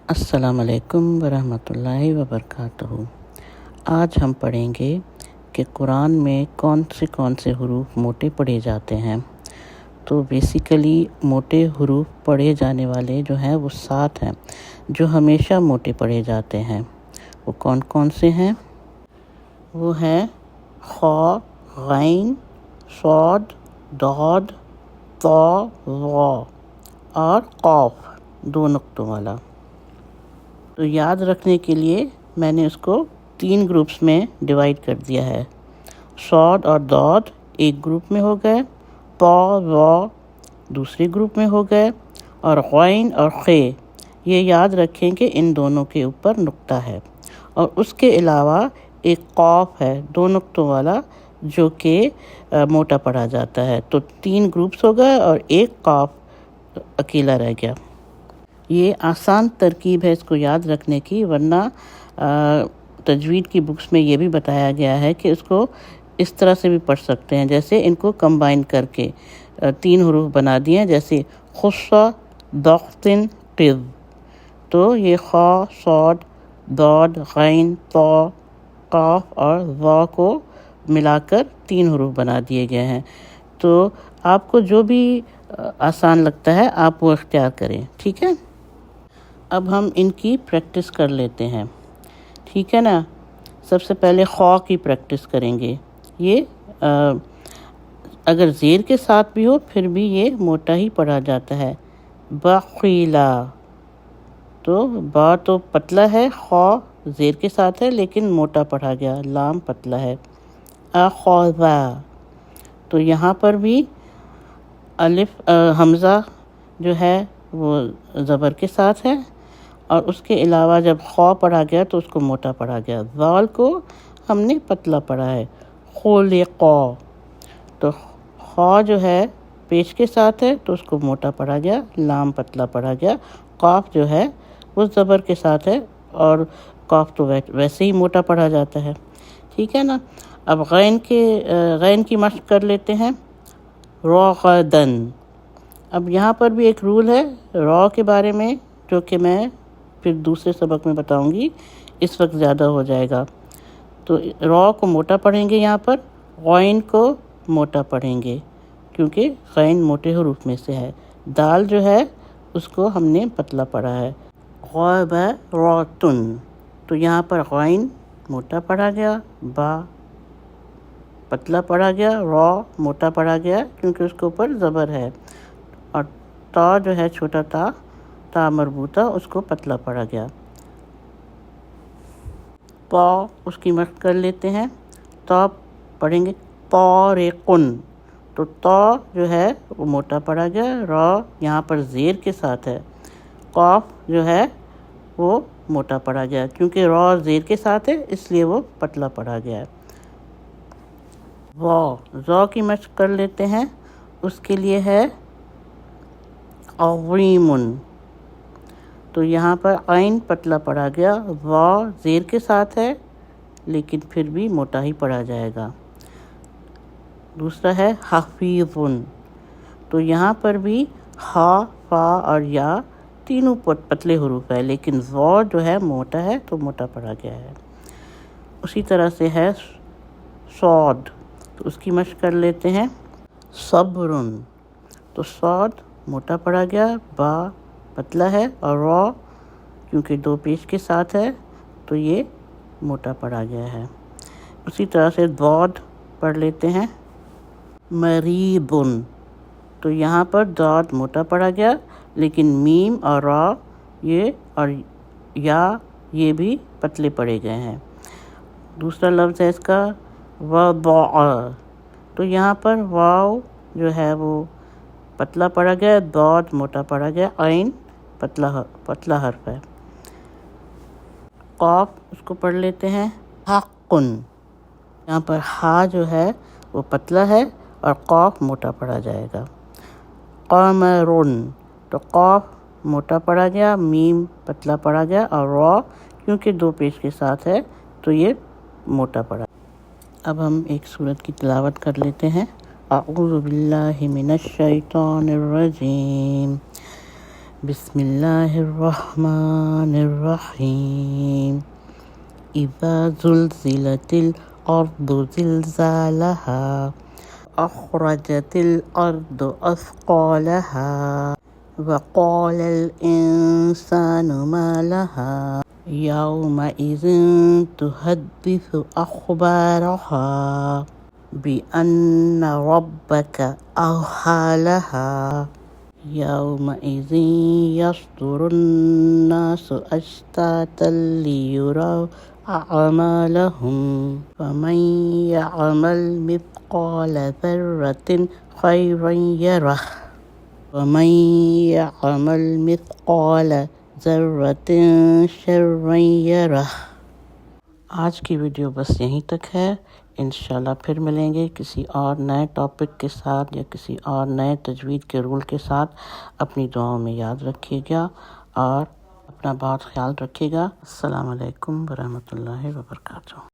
السلام علیکم ورحمۃ اللہ وبرکاتہ۔ آج ہم پڑھیں گے کہ قرآن میں کون سے حروف موٹے پڑھے جاتے ہیں۔ تو بیسیکلی موٹے حروف پڑھے جانے والے جو ہیں وہ 7 ہیں جو ہمیشہ موٹے پڑھے جاتے ہیں۔ وہ کون سے ہیں؟ وہ ہیں خ، غین، صاد، ضاد، طا، ظا اور قاف 2 نقطوں والا۔ تو یاد رکھنے کے لیے میں نے اس کو 3 گروپس میں ڈیوائڈ کر دیا ہے۔ صاد اور ضاد ایک گروپ میں ہو گئے، طا، ظا دوسرے گروپ میں ہو گئے، اور غین اور خ یہ یاد رکھیں کہ ان دونوں کے اوپر نقطہ ہے، اور اس کے علاوہ ایک قاف ہے 2 نقطوں والا جو کہ موٹا پڑھا جاتا ہے۔ تو 3 گروپس ہو گئے اور ایک قاف اکیلا رہ گیا۔ یہ آسان ترکیب ہے اس کو یاد رکھنے کی، ورنہ تجوید کی بکس میں یہ بھی بتایا گیا ہے کہ اس کو اس طرح سے بھی پڑھ سکتے ہیں، جیسے ان کو کمبائن کر کے 3 حروف بنا دیے، جیسے خص، ضغط، قذ۔ تو یہ خ، صاد، ضاد، غین، طا، قاف اور ظا کو ملا کر 3 حروف بنا دیے گئے ہیں۔ تو آپ کو جو بھی آسان لگتا ہے آپ وہ اختیار کریں، ٹھیک ہے؟ اب ہم ان کی پریکٹس کر لیتے ہیں، ٹھیک ہے نا؟ سب سے پہلے خ کی پریکٹس کریں گے۔ یہ اگر زیر کے ساتھ بھی ہو پھر بھی یہ موٹا ہی پڑھا جاتا ہے۔ بخیلا، تو با تو پتلا ہے، خ زیر کے ساتھ ہے لیکن موٹا پڑھا گیا، لام پتلا ہے۔ اخذا، تو یہاں پر بھی الف حمزہ جو ہے وہ زبر کے ساتھ ہے، اور اس کے علاوہ جب خ پڑھا گیا تو اس کو موٹا پڑھا گیا، ذال کو ہم نے پتلا پڑھا ہے۔ خلقا، تو خ جو ہے پیش کے ساتھ ہے تو اس کو موٹا پڑھا گیا، لام پتلا پڑھا گیا۔ قاف جو ہے وہ زبر کے ساتھ ہے، اور قاف تو ویسے ہی موٹا پڑھا جاتا ہے، ٹھیک ہے نا؟ اب غین کی مشق کر لیتے ہیں۔ رغدن، اب یہاں پر بھی ایک رول ہے را کے بارے میں جو کہ میں پھر دوسرے سبق میں بتاؤں گی، اس وقت زیادہ ہو جائے گا۔ تو را کو موٹا پڑھیں گے یہاں پر، غین کو موٹا پڑھیں گے کیونکہ غین موٹے حروف میں سے ہے۔ دال جو ہے اس کو ہم نے پتلا پڑھا ہے۔ غبراتن، تو یہاں پر غین موٹا پڑھا گیا، با پتلا پڑھا گیا، را موٹا پڑھا گیا کیونکہ اس کے اوپر زبر ہے، اور تا جو ہے چھوٹا تا مربوطہ اس کو پتلا پڑھا گیا۔ پا، اس کی مشق کر لیتے ہیں۔ تا پڑھیں گے طارقن، تو تا جو ہے وہ موٹا پڑھا گیا، را یہاں پر زیر کے ساتھ ہے، قاف جو ہے وہ موٹا پڑھا گیا کیونکہ را زیر کے ساتھ ہے اس لیے وہ پتلا پڑھا گیا ہے۔ ظا کی مشق کر لیتے ہیں، اس کے لیے ہے عظیم، تو یہاں پر عین پتلا پڑھا گیا، ظا زیر کے ساتھ ہے لیکن پھر بھی موٹا ہی پڑھا جائے گا۔ دوسرا ہے حفیظ، تو یہاں پر بھی ہا، فا اور یا تینوں پتلے حروف ہے لیکن ظا جو ہے موٹا ہے تو موٹا پڑھا گیا ہے۔ اسی طرح سے ہے صاد، تو اس کی مشق کر لیتے ہیں۔ صبرن، تو صاد موٹا پڑھا گیا، با پتلا ہے، اور را کیونکہ 2 پیش کے ساتھ ہے تو یہ موٹا پڑھا گیا ہے۔ اسی طرح سے ضاد پڑھ لیتے ہیں۔ مریضن، تو یہاں پر ضاد موٹا پڑھا گیا لیکن میم اور را یہ اور یا یہ بھی پتلے پڑے گئے ہیں۔ دوسرا لفظ ہے اس کا وضع، تو یہاں پر واو جو ہے وہ پتلا پڑا گیا، ضاد موٹا پڑا گیا، عین پتلا حرف ہے۔ قاف، اس کو پڑھ لیتے ہیں۔ حقن، یہاں پر ہا جو ہے وہ پتلا ہے اور قاف موٹا پڑھا جائے گا۔ قمرن، تو قاف موٹا پڑھا گیا، میم پتلا پڑھا گیا، اور را کیونکہ 2 پیش کے ساتھ ہے تو یہ موٹا پڑھا۔ اب ہم ایک سورت کی تلاوت کر لیتے ہیں۔ اعوذ باللہ من الشیطان الرجیم، بسم اللہ الرحمن الرحیم اذا زلزلت الارض زلزالها اخرجت الارض اثقالها وقال الانسان ما لها يومئذ تحدث اخبارها بأن ربك أوحى لها يومئذ يصدر الناس أشتاتا ليروا أعمالهم فمن يعمل مثقال ذرة خيرا يره ومن يعمل مثقال ذرة شرا يره۔ آج کی ویڈیو بس یہیں تک ہے، انشاءاللہ پھر ملیں گے کسی اور نئے ٹاپک کے ساتھ یا کسی اور نئے تجوید کے رول کے ساتھ۔ اپنی دعاؤں میں یاد رکھیے گا اور اپنا بہت خیال رکھیے گا۔ السلام علیکم ورحمۃ اللہ وبرکاتہ۔